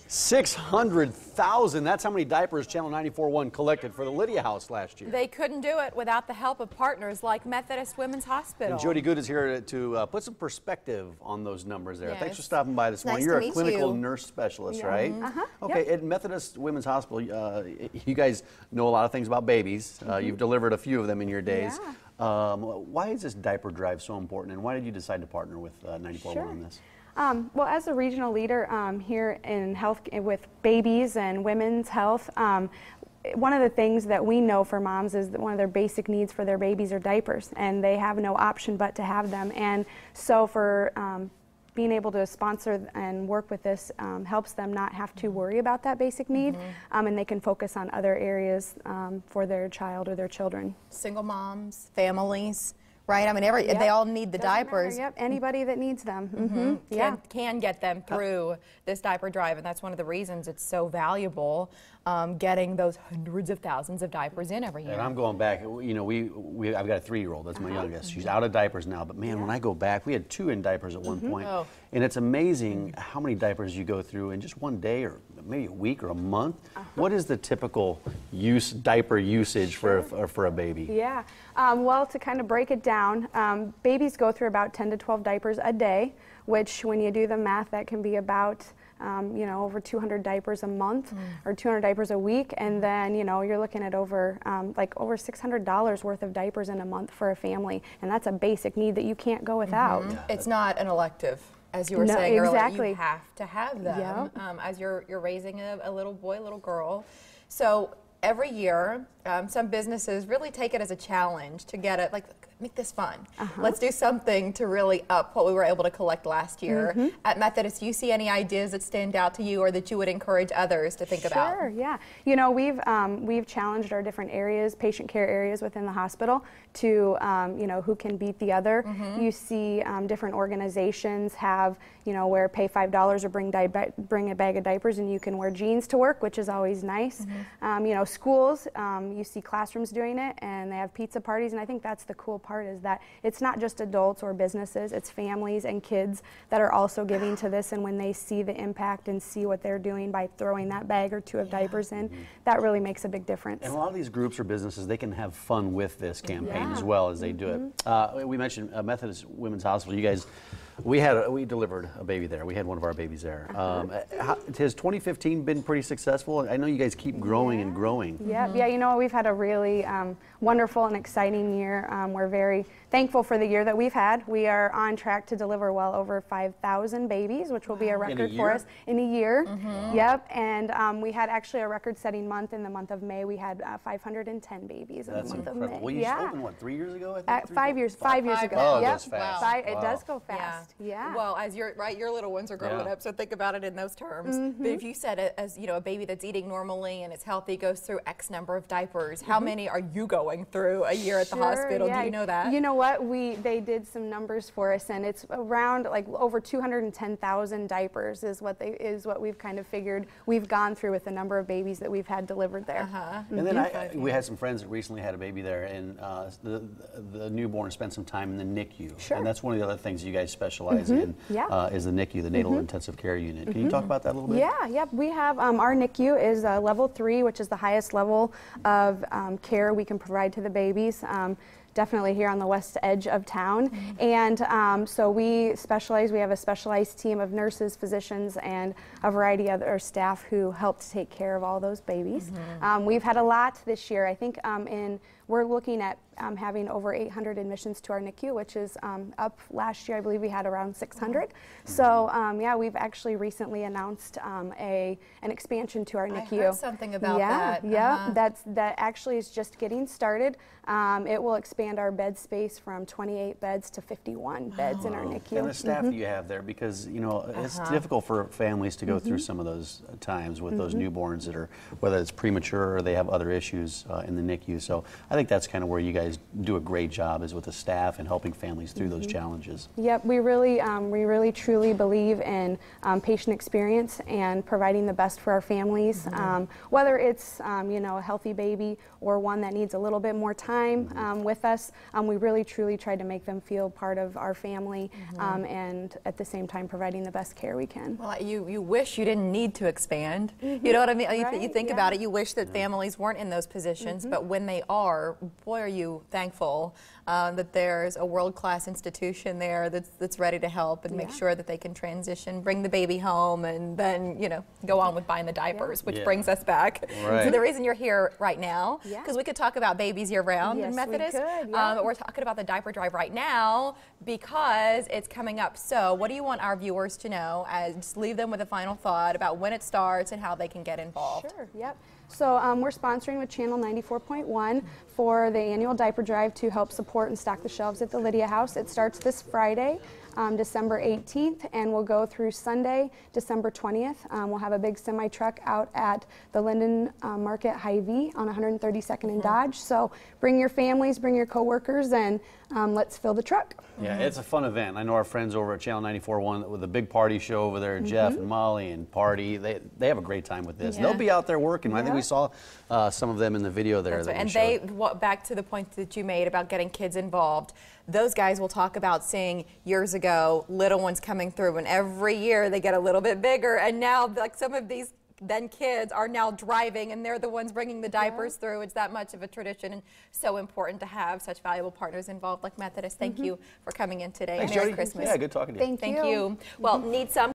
600,000. That's how many diapers Channel 94.1 collected for the Lydia House last year. They couldn't do it without the help of partners like Methodist Women's Hospital. And Jodi Gute is here to put some perspective on those numbers there. Yes. Thanks for stopping by this morning. Nice You're to a meet clinical you. nurse specialist, Yeah. right? Okay, at Methodist Women's Hospital, you guys know a lot of things about babies. You've delivered a few of them in your days. Why is this diaper drive so important, and why did you decide to partner with 94.1 on this? Well, as a regional leader here in health with babies and women's health, one of the things that we know for moms is that one of their basic needs for their babies are diapers, and they have no option but to have them. And so for being able to sponsor and work with this helps them not have to worry about that basic need, and they can focus on other areas for their child or their children. Single moms, families, right? I mean, they all need the diapers. Yep, anybody that needs them. Can get them through this diaper drive, and that's one of the reasons it's so valuable, getting those hundreds of thousands of diapers in every year. And I'm going back, you know, I've got a 3-year-old, that's my youngest. She's out of diapers now, but man, when I go back, we had 2 in diapers at one point. And it's amazing how many diapers you go through in just one day or maybe a week or a month. What is the typical diaper usage for a baby? Yeah, well, to kind of break it down, babies go through about 10 to 12 diapers a day, which when you do the math, that can be about you know, over 200 diapers a month or 200 diapers a week, and then, you know, you're looking at over over $600 worth of diapers in a month for a family, and that's a basic need that you can't go without. It's not an elective, as you were saying earlier. You have to have them as you're raising a little boy, little girl. So every year, some businesses really take it as a challenge to get it, like, make this fun. Let's do something to really up what we were able to collect last year. At Methodist, do you see any ideas that stand out to you or that you would encourage others to think about? Sure, yeah. You know, we've challenged our different areas, patient care areas within the hospital to, you know, who can beat the other. You see different organizations have, you know, where pay $5 or bring a bag of diapers and you can wear jeans to work, which is always nice. You know, schools, you see classrooms doing it, and they have pizza parties, and I think that's the cool part, is that it's not just adults or businesses, it's families and kids that are also giving to this, and when they see the impact and see what they're doing by throwing that bag or 2 of diapers in, that really makes a big difference. And a lot of these groups or businesses, they can have fun with this campaign as well as they do it. We mentioned Methodist Women's Hospital. You guys, we delivered a baby there. We had one of our babies there. Has 2015 been pretty successful? I know you guys keep growing and growing. Yeah, you know, we've had a really wonderful and exciting year. We're very thankful for the year that we've had. We are on track to deliver well over 5,000 babies, which will be a record for us in a year. Yep, and we had actually a record-setting month in the month of May. We had 510 babies in the month of May. Well, you opened, what, 3 years ago, I think? 5 years ago. Oh, yep. that's fast. It does go fast. Yeah. Well, as your little ones are growing up, so think about it in those terms. But if you said it as, you know, a baby that's eating normally and it's healthy goes through X number of diapers, how many are you going through a year at the hospital? Do you know that? You know what? They did some numbers for us, and it's around like over 210,000 diapers is what we've kind of figured we've gone through with the number of babies that we've had delivered there. And then we had some friends that recently had a baby there, and the newborn spent some time in the NICU. And that's one of the other things you guys specialize in is the NICU, the Natal Intensive Care Unit. Can you talk about that a little bit? Yeah, we have our NICU is level 3, which is the highest level of care we can provide to the babies. Definitely here on the west edge of town. And so we have a specialized team of nurses, physicians, and a variety of other staff who help to take care of all those babies. We've had a lot this year. I think we're looking at having over 800 admissions to our NICU, which is up. Last year I believe we had around 600. So yeah, we've actually recently announced an expansion to our NICU. I heard something about that. Yeah, that actually is just getting started. It will expand our bed space from 28 beds to 51 beds in our NICU. And the staff that you have there, because, you know, it's difficult for families to go through some of those times with those newborns that are, whether it's premature or they have other issues in the NICU. So I think that's kind of where you guys do a great job, is with the staff and helping families through those challenges. Yep, we really truly believe in patient experience and providing the best for our families, whether it's you know, a healthy baby or one that needs a little bit more time with us. us. We really truly tried to make them feel part of our family, and at the same time providing the best care we can. Well, you wish you didn't need to expand. You know what I mean? Right, you think about it, you wish that families weren't in those positions, but when they are, boy, are you thankful that there's a world-class institution there that's ready to help and make sure that they can transition, bring the baby home, and then, you know, go on with buying the diapers, which brings us back to the reason you're here right now, because we could talk about babies year-round in Methodist, we could, but we're talking about the Diaper Drive right now because it's coming up. So what do you want our viewers to know? Just leave them with a final thought about when it starts and how they can get involved. Sure, yep. So we're sponsoring with Channel 94.1 for the annual Diaper Drive to help support and stock the shelves at the Lydia House. It starts this Friday, December 18th, and we'll go through Sunday, December 20th. We'll have a big semi-truck out at the Linden Market Hy-Vee on 132nd and Dodge. So bring your families, bring your coworkers, and let's fill the truck. Yeah, it's a fun event. I know our friends over at Channel 94.1 with a big party show over there, Jeff and Molly and Party, they have a great time with this. They'll be out there working. I think we saw some of them in the video there. That's right. And they, back to the point that you made about getting kids involved, those guys will talk about seeing years ago little ones coming through, and every year they get a little bit bigger, and now like some of these then kids are now driving, and they're the ones bringing the diapers through. It's that much of a tradition, and so important to have such valuable partners involved like Methodist. Thank you for coming in today. Thanks, Merry Jodi. Christmas. Yeah, good talking to you. Thank you. Well, need some